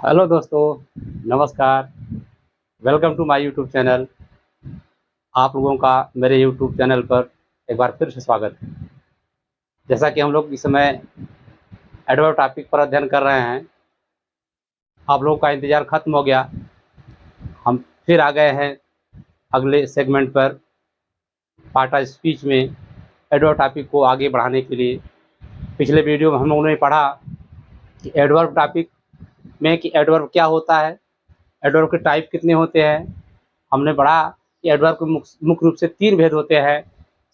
Hello दोस्तों, नमस्कार। Welcome to my YouTube channel. आप लोगों का मेरे यूट्यूब चैनल पर एक बार फिर से स्वागत है। जैसा कि हम लोग इस समय एडवर्ब टॉपिक पर अध्ययन कर रहे हैं, आप लोगों का इंतज़ार ख़त्म हो गया। हम फिर आ गए हैं अगले सेगमेंट पर, पार्ट ऑफ स्पीच में एडवर्ब टॉपिक को आगे बढ़ाने के लिए। पिछले वीडियो में हम लोगों ने पढ़ा कि एडवर्ब टॉपिक में कि एडवर्ब क्या होता है, एडवर्ब के टाइप कितने होते हैं। हमने पढ़ा कि एडवर्ब के मुख्य रूप से 3 भेद होते हैं: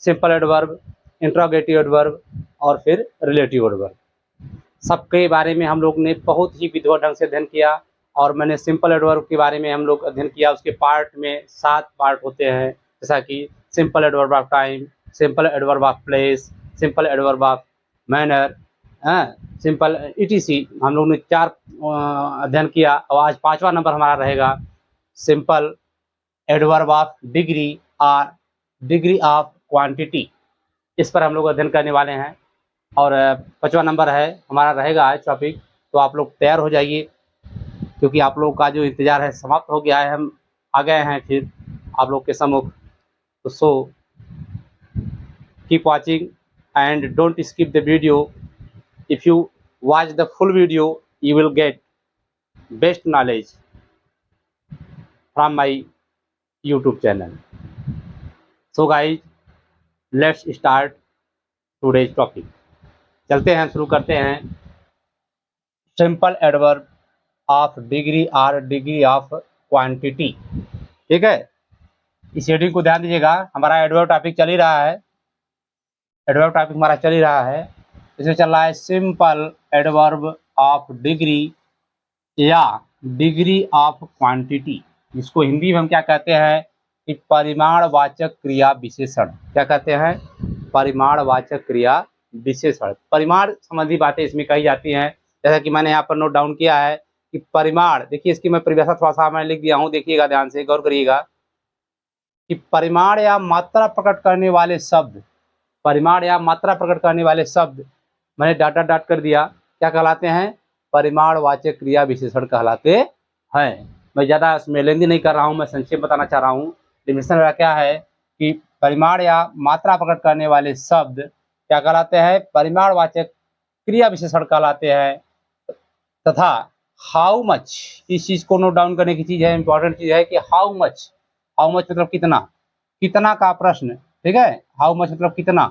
सिंपल एडवर्ब, इंट्रोगेटिव एडवर्ब और फिर रिलेटिव एडवर्ब। सबके बारे में हम लोग ने बहुत ही विधिवत ढंग से अध्ययन किया और मैंने सिंपल एडवर्ब के बारे में हम लोग अध्ययन किया। उसके पार्ट में 7 पार्ट होते हैं, जैसा कि simple adverb of time, simple adverb of place, simple adverb of manner, simple etc. हम लोग ने 4 अध्ययन किया और आज 5वां नंबर हमारा रहेगा सिंपल एडवर्ब ऑफ डिग्री और डिग्री ऑफ क्वांटिटी। इस पर हम लोग अध्ययन करने वाले हैं और 5वां नंबर है हमारा रहेगा आज टॉपिक। तो आप लोग तैयार हो जाइए, क्योंकि आप लोग का जो इंतज़ार है समाप्त हो गया है। हम आ गए हैं फिर आप लोग के सम्मुख। तो so keep watching and don't skip the video. If you watch the full video you will get best knowledge from my YouTube channel. So guys, let's start today's topic. चलते हैं, शुरू करते हैं। सिंपल एडवर्ब ऑफ डिग्री और degree of quantity. ठीक है, इस heading को ध्यान दीजिएगा। हमारा एडवर्ब टॉपिक चल ही रहा है, एडवर्ब टॉपिक हमारा चल ही रहा है। इसमें चल रहा है सिंपल एडवर्ब ऑफ डिग्री या डिग्री ऑफ क्वांटिटी, जिसको हिंदी में हम क्या कहते हैं कि परिमाणवाचक क्रिया विशेषण। क्या कहते हैं? परिमाणवाचक क्रिया विशेषण। परिमाण संबंधी बातें इसमें कही जाती हैं। जैसा कि मैंने यहाँ पर नोट डाउन किया है कि परिमाण, देखिए इसकी मैं परिभाषा थोड़ा सा मैं लिख दिया हूँ, देखिएगा ध्यान से, गौर करिएगा कि परिमाण या मात्रा प्रकट करने वाले शब्द, परिमाण या मात्रा प्रकट करने वाले शब्द मैंने डॉट कर दिया, क्या कहलाते हैं? परिमाणवाचक क्रिया विशेषण कहलाते हैं। मैं ज़्यादा इसमें लेंदी नहीं कर रहा हूँ, मैं संक्षेप बताना चाह रहा हूँ। डिफिनेशन मेरा क्या है कि परिमाण या मात्रा प्रकट करने वाले शब्द क्या कहलाते हैं? परिमाणवाचक क्रिया विशेषण कहलाते हैं। तथा हाउ मच, इस चीज़ को नोट डाउन करने की चीज़ है, इंपॉर्टेंट चीज़ है कि हाउ मच, हाउ मच मतलब कितना, कितना का प्रश्न। ठीक है, हाउ मच मतलब कितना,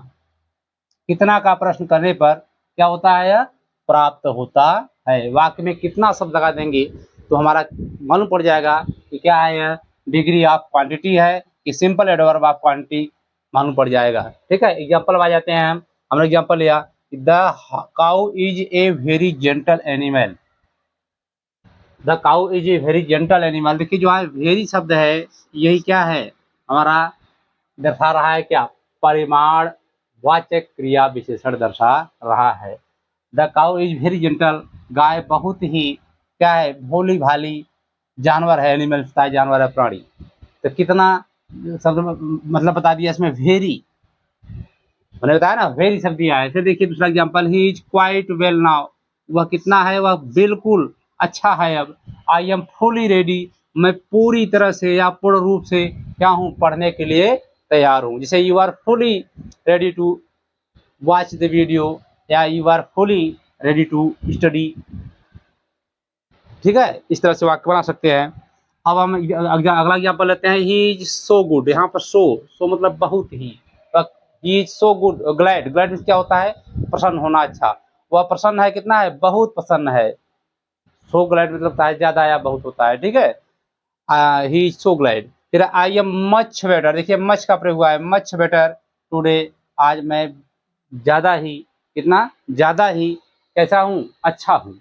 कितना का प्रश्न करने पर क्या होता है? प्राप्त होता है। वाक्य में कितना शब्द लगा देंगे तो हमारा मालूम पड़ जाएगा कि क्या है, यह डिग्री ऑफ क्वांटिटी है कि सिंपल एडवर्ब ऑफ क्वांटिटी, मालूम पड़ जाएगा। ठीक है, एग्जाम्पल आ जाते हैं। हमने एग्जाम्पल लिया, the cow is a very gentle animal. The cow is a very gentle animal. देखिए जो है वेरी शब्द है, यही क्या है हमारा, दर्शा रहा है क्या? परिमाण वाचक क्रिया विशेषण दर्शा रहा है। The cow is very gentle, गाय बहुत ही क्या है, भोली भाली जानवर है, एनिमल जानवर है, प्राणी। तो कितना शब्द मतलब बता दिया इसमें, वेरी, मैंने बताया ना वेरी शब्द दिया है। फिर देखिए दूसरा example, he is quite well now, वह कितना है, वह बिल्कुल अच्छा है अब। आई एम फुली रेडी, मैं पूरी तरह से या पूर्ण रूप से क्या हूँ, पढ़ने के लिए तैयार हूँ। जैसे you are fully ready to watch the video या you are fully ready to study. ठीक है, इस तरह से वाक्य बना सकते हैं। अब हम अगला एग्जाम्पल लेते हैं, ही इज सो गुड। यहाँ पर सो मतलब बहुत ही, he is so good glad, glad क्या होता है? प्रसन्न होना, अच्छा। वह प्रसन्न है, कितना है? बहुत प्रसन्न है। सो ग्लैड मतलब है ज्यादा या बहुत होता है। ठीक है, ही इज सो ग्लैड। फिर आई एम मच बेटर, देखिए मच का प्रयोग हुआ है, मच बेटर टुडे, आज मैं ज्यादा ही, कितना ज्यादा ही कैसा हूँ, अच्छा हूँ।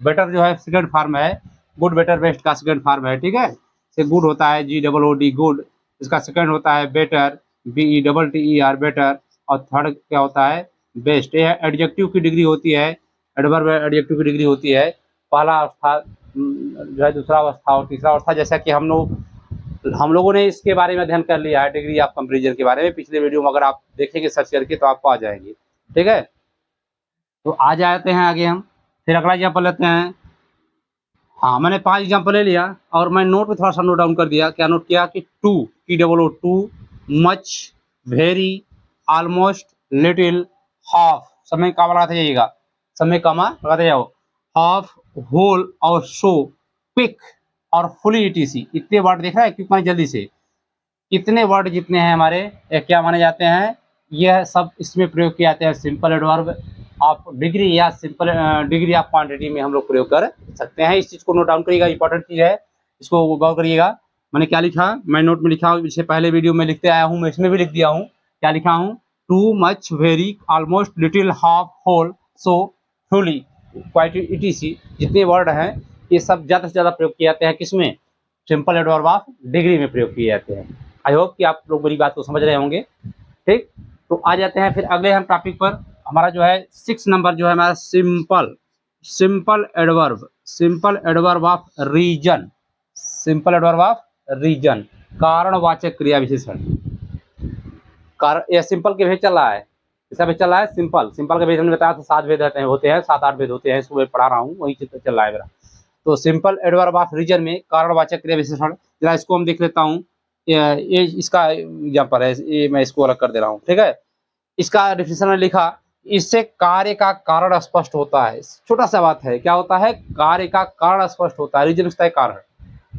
बेटर जो है सेकंड फॉर्म है, गुड बेटर बेस्ट का सेकंड फॉर्म है। ठीक है, से गुड होता है GOOD गुड, इसका सेकंड होता है बेटर BETTER बेटर, और थर्ड क्या होता है? बेस्ट। यह एडजेक्टिव की डिग्री होती है, एडवर्ब एडजेक्टिव की डिग्री होती है। पहला अवस्था जो है, दूसरा अवस्था और तीसरा अवस्था। जैसा कि हम लोगों ने इसके बारे में अध्ययन कर लिया है, डिग्री ऑफ कंपैरिजन के बारे में पिछले वीडियो में, अगर आप देखेंगे सर्च करके तो आपको आ जाएंगे। ठीक है, तो आ जाते हैं आगे हम। फिर अगला एग्जाम्पल लेते हैं, हाँ, मैंने 5 एग्जांपल ले लिया और मैं नोट में थोड़ा-सा नोट डाउन कर दिया। क्या नोट किया कि too, TOO, much, very, almost, little, half, समय कॉमा लगाते जाइएगा, समय कॉमा लगाते जाओ। हाफ, होल और सो, क्विक और फुली ईटीसी। इतने वर्ड देख रहा है क्विक माने जल्दी से। इतने वर्ड जितने हैं हमारे क्या माने जाते हैं, यह सब इसमें प्रयोग किए जाते हैं। सिंपल एडवर्ब ऑफ डिग्री या सिंपल डिग्री ऑफ क्वांटिटी में हम लोग प्रयोग कर सकते हैं। इस चीज़ को नोट डाउन करिएगा, इंपॉर्टेंट चीज़ है, इसको गौर करिएगा। मैंने क्या लिखा, मैं नोट में लिखा हूँ, इससे पहले वीडियो में लिखते आया हूँ, मैं इसमें भी लिख दिया हूँ। क्या लिखा हूँ, too, much, very, almost, little, half, whole, so, fully, quite, etc. जितने वर्ड हैं ये सब ज़्यादा से ज़्यादा प्रयोग किए जाते हैं किसमें, सिंपल एडवर्ब ऑफ डिग्री में प्रयोग किए जाते हैं। आई होप कि आप लोग मेरी बात को समझ रहे होंगे। ठीक, तो आ जाते हैं फिर अगले हम टॉपिक पर। हमारा जो है 6 नंबर जो है हमारा simple adverb of reason. Simple adverb of reason, कारणवाचक क्रिया विशेषण। कारण यह सिंपल के भेद चल रहा है, इसका भेद चल रहा है सिंपल का भेद हमने बताया था 7 भेद होते हैं, 7-8 भेद होते हैं, इसको मैं पढ़ा रहा हूँ, वही चित्र चल रहा है मेरा। तो सिंपल एडवर्ब ऑफ रीजन में कारणवाचक क्रिया विशेषण, जरा इसको हम देख लेता हूँ। ये इसका एग्जाम्पल है, ये मैं इसको अलग कर दे रहा हूँ, ठीक है। इसका डिफिनेशन में लिखा, इससे कार्य का कारण स्पष्ट होता है। छोटा सा बात है, क्या होता है, कार्य का कारण स्पष्ट होता है। रीजन होता है कारण,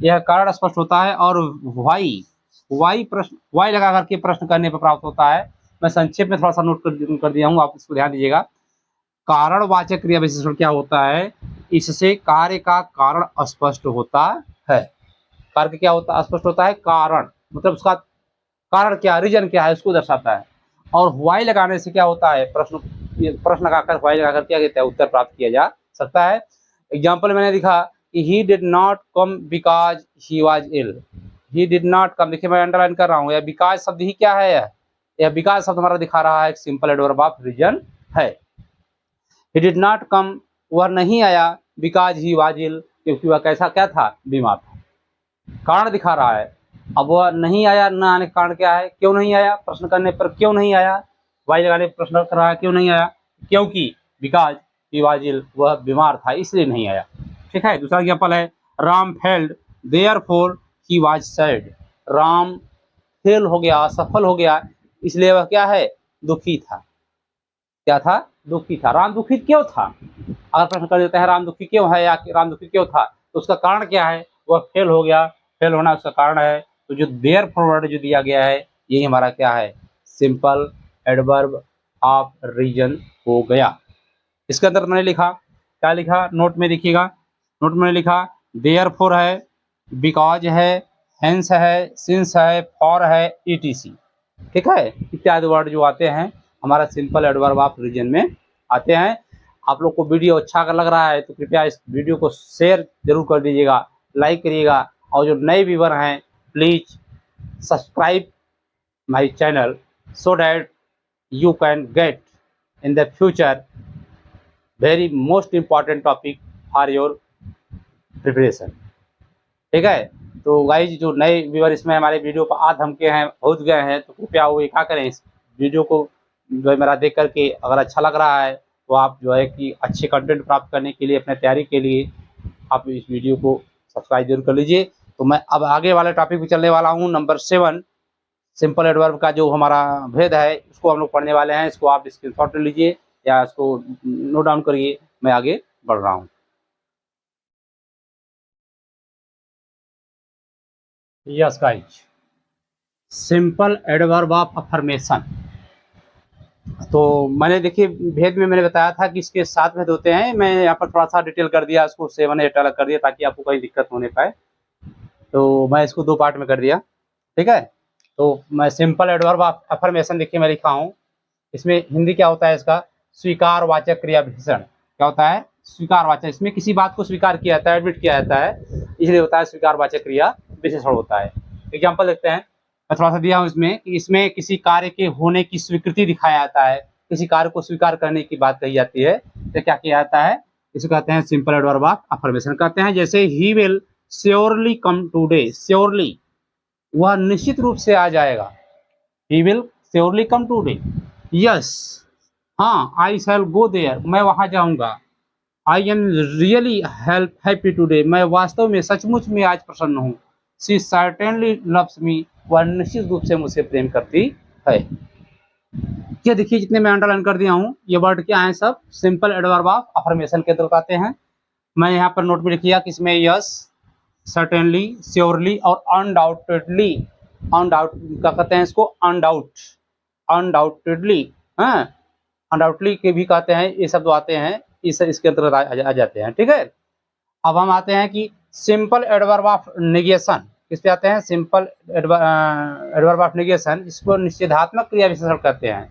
यह कारण स्पष्ट होता है। और वाई लगा करके प्रश्न करने पर प्राप्त होता है। मैं संक्षेप में थोड़ा सा नोट कर दिया हूँ, आप इसको ध्यान दीजिएगा। कारणवाचक क्रिया विशेषण क्या होता है, इससे कार्य का कारण स्पष्ट होता है। कार्य क्या होता है, स्पष्ट होता है, कारण मतलब उसका कारण क्या, रीजन क्या है, उसको दर्शाता है। और वाई लगाने से क्या होता है, प्रश्न लगाकर वाई लगाकर क्या कहते हैं, उत्तर प्राप्त किया जा सकता है। एग्जाम्पल मैंने लिखा कि he did not come because he was ill. He did not come, देखिए मैं अंडरलाइन कर रहा हूँ, यह बिकॉज शब्द ही क्या है, यह बिकॉज शब्द हमारा दिखा रहा है, एक सिंपल एडवर्ब ऑफ रीजन है। ही डिड नॉट कम, वह नहीं आया, बिकॉज ही वॉज इल, क्योंकि वह कैसा क्या था, बीमार था। कारण दिखा रहा है। अब वह नहीं आया, न आने का कारण क्या है, क्यों नहीं आया, प्रश्न करने पर क्यों नहीं आया, वाई लगाने पर प्रश्न कर रहा है क्यों नहीं आया, क्योंकि बिकॉज ही वॉज इल, वह बीमार था इसलिए नहीं आया। ठीक है। दूसरा एग्जाम्पल है, Ram failed therefore he was sad. Ram fail हो गया, असफल हो गया, इसलिए वह क्या है, दुखी था। क्या था, दुखी था। राम दुखी क्यों था, अगर प्रश्न कर देता है राम दुखी क्यों है या राम दुखी क्यों था, तो उसका कारण क्या है, वह फेल हो गया, फेल होना उसका कारण है। तो जो देयरफॉर वर्ड जो दिया गया है, यही हमारा क्या है, सिंपल एडवर्ब ऑफ रीजन हो गया। इसके अंदर मैंने लिखा, क्या लिखा, नोट में देखिएगा, नोट में लिखा देयरफॉर है, बिकॉज है, हेंस है, सिंस है, फॉर है, ईटीसी। ठीक है, इत्यादि वर्ड जो आते हैं हमारा सिंपल एडवर्ब ऑफ रीजन में आते हैं। आप लोग को वीडियो अच्छा अगर लग रहा है तो कृपया इस वीडियो को शेयर जरूर कर दीजिएगा, लाइक करिएगा, और जो नए व्यूअर हैं please subscribe my channel so that you can get in the future very most important topic for your preparation। ठीक है। तो गाइज जो नए व्यूअर इसमें हमारे वीडियो पर आ धमके हैं, पहुंच गए हैं, तो कृपया वो क्या करें, इस वीडियो को जो है मेरा देख करके अगर अच्छा लग रहा है तो आप जो है कि अच्छे कंटेंट प्राप्त करने के लिए, अपने तैयारी के लिए आप इस वीडियो को सब्सक्राइब जरूर कर लीजिए। तो मैं अब आगे वाले टॉपिक पे चलने वाला हूँ, नंबर 7 सिंपल एडवर्ब का जो हमारा भेद है उसको हम लोग पढ़ने वाले हैं। इसको आप स्क्रीनशॉट ले लीजिए या इसको नोट डाउन करिए, मैं आगे बढ़ रहा हूँ। Yes guys, simple adverb of affirmation. तो मैंने देखिए भेद में मैंने बताया था कि इसके 7 भेद होते हैं, मैं यहाँ पर थोड़ा सा डिटेल कर दिया, उसको 7 8 अलग कर दिया ताकि आपको कोई दिक्कत होने पाए। तो मैं इसको 2 पार्ट में कर दिया। ठीक है। तो मैं सिंपल एडवर्ब ऑफ अफर्मेशन देखिए मैं लिखा हूँ, इसमें हिंदी क्या होता है, इसका स्वीकार वाचक क्रिया विशेषण। क्या होता है, स्वीकार वाचक, इसमें किसी बात को स्वीकार किया जाता है, एडमिट किया जाता है, इसलिए होता है स्वीकार वाचक क्रिया विशेषण होता है। एग्जाम्पल देखते हैं, मैं थोड़ा सा दिया हूँ इसमें कि इसमें किसी कार्य के होने की स्वीकृति दिखाया जाता है, किसी कार्य को स्वीकार करने की बात कही जाती है, तो क्या किया जाता है, इसे कहते हैं सिंपल एडवर्ब ऑफ अफर्मेशन। कहते हैं जैसे he will surely come today, surely वह निश्चित रूप से आ जाएगा, he will surely come today. Yes, हाँ, आई शैल गो देयर, मैं वहां जाऊंगा। I am really happy today, मैं वास्तव में सचमुच में आज प्रसन्न हूँ। शी सर्टेनली लव्स मी, वह निश्चित रूप से मुझसे प्रेम करती है। ये देखिए जितने मैं अंडरलाइन कर दिया हूँ, ये वर्ड क्या है, सब सिंपल एडवर्ब ऑफ अफर्मेशन के अंतर्गत आते हैं। मैं यहाँ पर नोट में लिख किया कि इसमें यस, सर्टेनली, श्योरली और अनडाउटेडली, अनडाउट क्या कहते हैं इसको, अनडाउट, अनडाउटेडली, हाँ, अनडाउटली के भी कहते हैं, ये शब्द आते हैं, इस इसके अंतर्गत आ जाते हैं। ठीक है, अब हम आते हैं कि सिंपल एडवर्ब ऑफ नेगेशन किस पे आते हैं। सिंपल एडवर्ब ऑफ नेगेशन, इसको निषेधात्मक क्रिया विशेषण कहते हैं।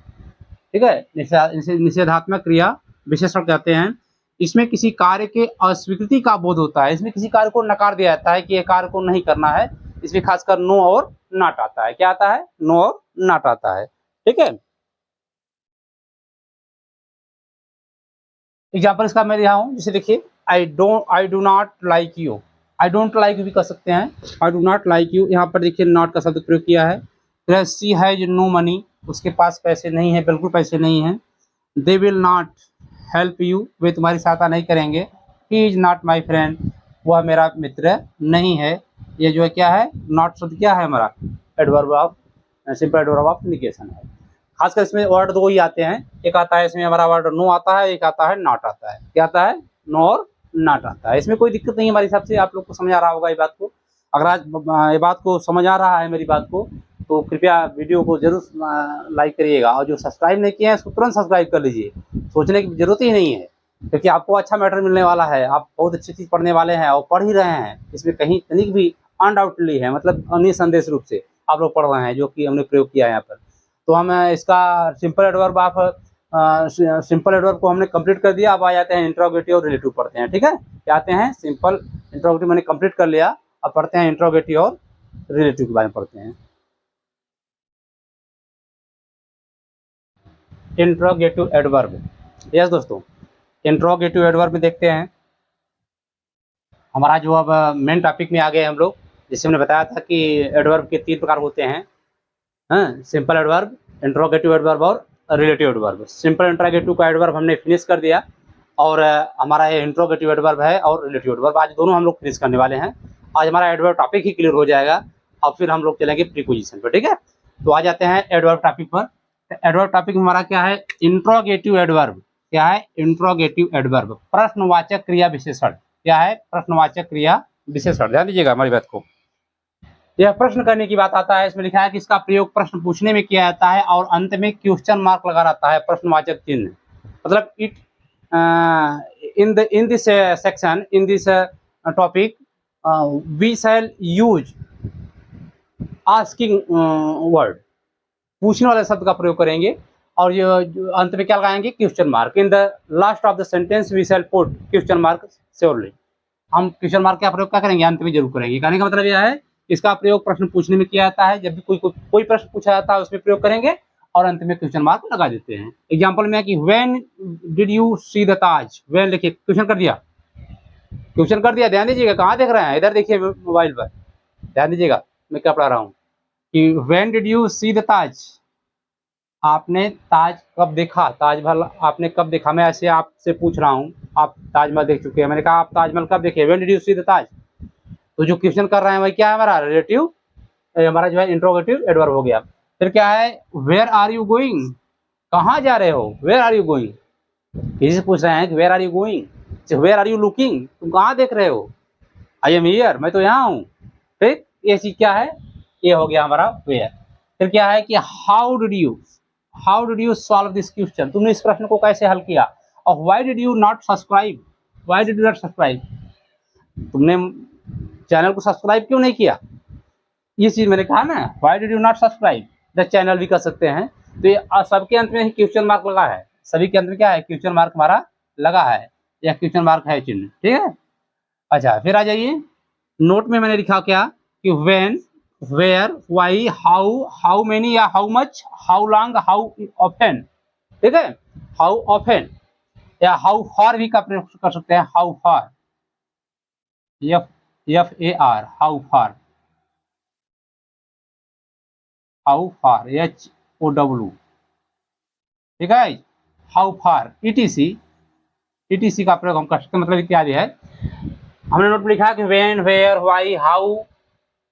ठीक है, निषेधात्मक क्रिया विशेषण कहते हैं। इसमें किसी कार्य के अस्वीकृति का बोध होता है, इसमें किसी कार्य को नकार दिया जाता है कि ये कार्य को नहीं करना है। इसमें खासकर नो और नॉट आता है। क्या आता है, नो और नॉट आता है। ठीक है, एग्जाम्पल इसका मैं दिया हूँ, जैसे देखिए, I do not like you, I don't like भी कर सकते हैं, I do not like you. यहाँ पर देखिए नॉट का शब्द प्रयोग किया है। सी हैज नो मनी, उसके पास पैसे नहीं है, बिल्कुल पैसे नहीं है। They will not help you, वे तुम्हारी सहायता नहीं करेंगे। He is not my friend, वह मेरा मित्र नहीं है। ये जो है क्या है, नॉट शब्द क्या है हमारा, adverb of, simple adverb of negation है। खासकर इसमें वर्ड दो ही आते हैं, एक आता है इसमें हमारा वर्ड नो आता है, एक आता है नॉट आता है। क्या आता है, नो और नॉट आता है। इसमें कोई दिक्कत नहीं है हमारे हिसाब से, आप लोग को समझ आ रहा होगा ये बात को। अगर आज ये बात को समझ आ रहा है मेरी बात को, तो कृपया वीडियो को जरूर लाइक करिएगा, और जो सब्सक्राइब नहीं किया है उसको तुरंत सब्सक्राइब कर लीजिए। सोचने की जरूरत ही नहीं है, क्योंकि आपको अच्छा मैटर मिलने वाला है, आप बहुत अच्छी चीज़ पढ़ने वाले हैं और पढ़ ही रहे हैं। इसमें कहीं तनिक भी अनडाउटली है, मतलब निसंदेह रूप से आप लोग पढ़ रहे हैं, जो कि हमने प्रयोग किया है यहाँ पर। तो हम इसका simple adverb of simple adverb को हमने कंप्लीट कर दिया। अब आ जाते हैं इंट्रोगेटिव और रिलेटिव पढ़ते हैं। ठीक है, क्या आते हैं, सिंपल इंट्रोगेटिव मैंने कंप्लीट कर लिया, अब पढ़ते हैं इंट्रोगेटिव और रिलेटिव के बारे में पढ़ते हैं। इंट्रोगेटिव एडवर्ब, यस दोस्तों, इंट्रोगेटिव एडवर्ब में देखते हैं हमारा जो अब मेन टॉपिक में आ गए हम लोग। जैसे हमने बताया था कि एडवर्ब के 3 प्रकार होते हैं, हाँ, सिंपल एडवर्ब, इंट्रोगेटिव एडवर्ब और रिलेटिव एडवर्ब। सिंपल इंट्रोगेटिव का एडवर्ब हमने फिनिश कर दिया, और हमारा ये इंट्रोगेटिव एडवर्ब है और रिलेटिव एडवर्ब आज दोनों हम लोग फिनिश करने वाले हैं। आज हमारा एडवर्ब टॉपिक ही क्लियर हो जाएगा, और फिर हम लोग चलेंगे प्रीपोजिशन पर। ठीक है, तो आ जाते हैं एडवर्ब टॉपिक पर। एडवर्ब टॉपिक हमारा क्या है, इंट्रोगेटिव एडवर्ब। क्या है, इंट्रोगेटिव एडवर्ब, प्रश्नवाचक क्रिया विशेषण। क्या है, प्रश्नवाचक क्रिया विशेषण। ध्यान दीजिएगा हमारी बात को। यह प्रश्न करने की बात आता है, इसमें लिखा है कि इसका प्रयोग प्रश्न पूछने में किया जाता है और अंत में क्वेश्चन मार्क लगा रहता है, प्रश्नवाचक चिन्ह। मतलब it in this section, in this topic, we shall use asking word, पूछने वाले शब्द का प्रयोग करेंगे, और ये अंत में क्या लगाएंगे, question mark. In the last of the sentence we shall put question mark surely. हम क्वेश्चन मार्क का प्रयोग क्या करेंगे, अंत में जरूर करेंगे। कहने का मतलब यह है, इसका प्रयोग प्रश्न पूछने में किया जाता है। जब भी कोई प्रश्न पूछा जाता है उसमें प्रयोग करेंगे, और अंत में क्वेश्चन मार्क लगा देते हैं। एग्जाम्पल में है कि when did you see the Taj, when लिखिए, क्वेश्चन कर दिया, क्वेश्चन कर दिया। ध्यान दीजिएगा, कहाँ देख रहे हैं, इधर देखिए मोबाइल पर, ध्यान दीजिएगा मैं क्या पढ़ा रहा हूँ कि when did you see the Taj, आपने ताज कब देखा, ताजमहल आपने कब देखा। मैं ऐसे आपसे पूछ रहा हूँ, आप ताजमहल देख चुके हैं, मैंने कहा आप ताजमहल कब देखे, when did you see the Taj. तो जो क्वेश्चन कर रहे हैं वही क्या है, हमारा रिलेटिव, हमारा जो है इंट्रोगेटिव एडवर्ब हो गया। फिर क्या है, वेयर आर यू गोइंग, कहाँ जा रहे हो, वेयर आर यू गोइंग। किसी से पूछ रहे हैं कि where are you going, where are you looking, तुम कहाँ देख रहे हो, आई एम हियर, मैं तो यहाँ हूँ। ठीक, ये चीज क्या है, ये हो गया हमारा वेयर। फिर क्या है कि how did you solve this question, तुमने इस प्रश्न को कैसे हल किया। और why did you not subscribe, why did you not subscribe, तुमने चैनल को सब्सक्राइब क्यों नहीं किया। ये चीज मैंने कहा ना, why did you not subscribe the channel भी कर सकते हैं। तो ये सबके अंत में क्वेश्चन मार्क लगा है, सभी के अंत में क्या है, क्वेश्चन मार्क हमारा लगा है, या क्वेश्चन मार्क है चिन्ह। ठीक है, अच्छा फिर आ जाइए, नोट में मैंने लिखा क्या कि when, where, why, how many या how much, how long, how often. ठीक है, हाउ ऑफन या हाउ फार भी का प्रयोग कर सकते हैं, how far, F F A R, how far, how far, H O W. ठीक है, हाउ फार, ETC, टीटीसी का प्रयोग हम कर सकते हैं, मतलब इत्यादि है। हमने नोट में लिखा कि व्हेन, वेयर, व्हाई, हाउ,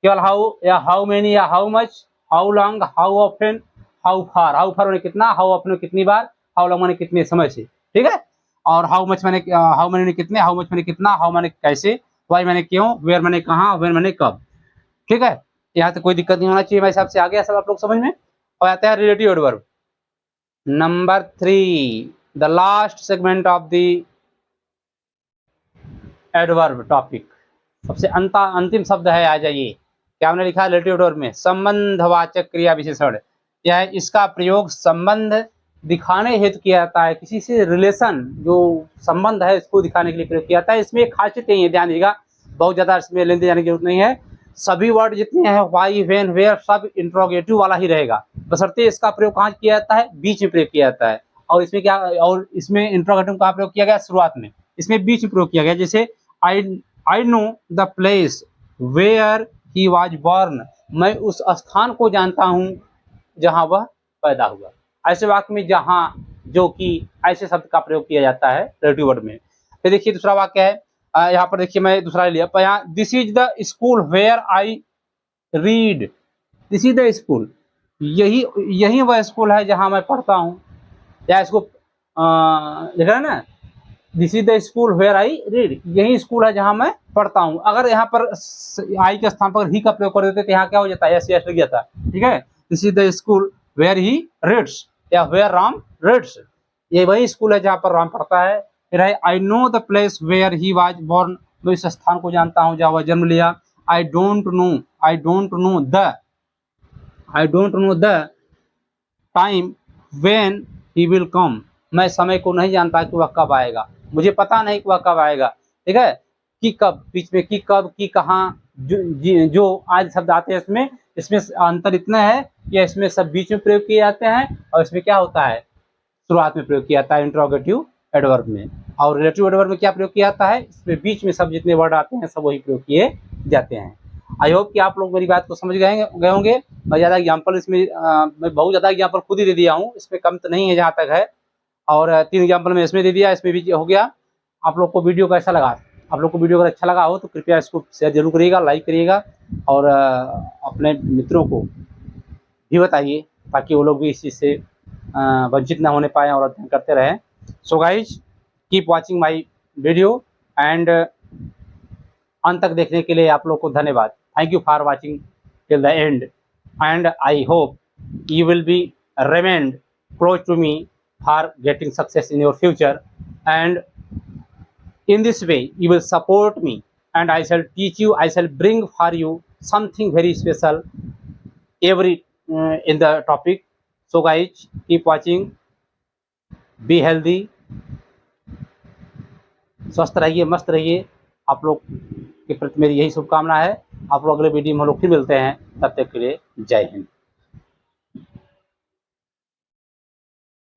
केवल हाउ या हाउ मेनी या how much, how long, how often, how far. How फार मैंने कितना, हाउ ऑफन में कितनी बार, हाउ लॉन्ग मैंने कितने समय से, ठीक है। और हाउ मच मैंने हाउ मैंने कितने, हाउ मच मैंने कितना, हाउ मैंने कैसे, व्हाई मैंने क्यों, वेयर मैंने कहाँ, व्हेन मैंने कब, ठीक है। यहाँ तक कोई दिक्कत नहीं होना चाहिए मेरे हिसाब से। आ गया सब आप लोग समझ में। और आता है relative adverb number 3, the last segment of the adverb topic. सबसे अंतिम शब्द है, आ जाइए। क्या हमने लिखा है रिलेटिव एडवर्ब में, संबंधवाचक क्रिया विशेषण। यह इसका प्रयोग संबंध दिखाने हेतु किया जाता है, किसी से रिलेशन जो संबंध है इसको दिखाने के लिए प्रयोग किया जाता है। इसमें एक खासियत नहीं है, ध्यान दीजिएगा, बहुत ज्यादा इसमें लेने जाने की जरूरत नहीं है। सभी वर्ड जितने हैं, व्हाई, व्हेन, वेयर, सब इंट्रोगेटिव वाला ही रहेगा, बशर्ते इसका प्रयोग कहाँ किया जाता है, बीच में प्रयोग किया जाता है। और इसमें क्या, और इसमें इंट्रोगेटिव कहाँ प्रयोग किया गया, शुरुआत में, इसमें बीच में प्रयोग किया गया। जैसे I know the place where he was born, मैं उस स्थान को जानता हूँ जहाँ वह पैदा हुआ। ऐसे वाक्य में जहाँ, जो कि, ऐसे शब्द का प्रयोग किया जाता है रिलेटिव वर्ड में। फिर देखिए दूसरा वाक्य है, यहाँ पर देखिए मैं दूसरा लिया, पर यहाँ this is the school where I read. This is the school, यही वह स्कूल है जहाँ मैं पढ़ता हूँ। या इसको लिख रहा है ना, this is the school where I read, यही स्कूल है जहाँ मैं पढ़ता हूँ। अगर यहाँ पर आई के स्थान पर ही का प्रयोग कर देते तो यहाँ क्या हो जाता है, यस यस लग जाता है, ठीक है। This is the school where he reads या वेयर राम रीड्स, ये वही स्कूल है जहाँ पर राम पढ़ता है। फिर है I know the place where he was born, मैं इस स्थान को जानता हूँ जहाँ वह जन्म लिया। I don't know the time when he will come, मैं समय को नहीं जानता कि वह कब आएगा, मुझे पता नहीं कि वह कब आएगा, ठीक है। कि कब, बीच में कि कब, कि कहाँ, जो आज शब्द आते हैं इसमें अंतर इतना है कि इसमें सब बीच में प्रयोग किए जाते हैं, और इसमें क्या होता है, शुरुआत में प्रयोग किया जाता है इंट्रोगेटिव एडवर्ब में। और रिलेटिव एडवर्ब में क्या प्रयोग किया जाता है, इसमें बीच में सब जितने वर्ड आते हैं सब वही प्रयोग किए जाते हैं। आई होप कि आप लोग मेरी बात को समझ गए होंगे। मैं ज़्यादा एग्जाम्पल इसमें मैं बहुत ज़्यादा एग्जाम्पल खुद ही दे दिया हूँ, इसमें कम तो नहीं है जहाँ तक है। और 3 एग्जाम्पल मैं इसमें दे दिया, इसमें भी हो गया। आप लोग को वीडियो कैसा लगा, आप लोग को वीडियो अगर अच्छा लगा हो तो कृपया इसको शेयर जरूर करिएगा, लाइक करिएगा, और अपने मित्रों को भी बताइए ताकि वो लोग भी इस चीज़ से वंचित ना होने पाए और अध्ययन करते रहें। So guys, keep watching my video and अंत तक देखने के लिए आप लोग को धन्यवाद। Thank you for watching till the end, and I hope you will be remained close to me for getting success in your future, and in this way you will support me, and I shall teach you, I shall bring for you something very special every in the topic. So guys, keep watching, be healthy, स्वस्थ रहिए, मस्त रहिए। आप लोग के प्रति मेरी यही शुभकामना है। आप लोग अगले वीडियो में हम लोग फिर मिलते हैं, तब तक के लिए जय हिंद।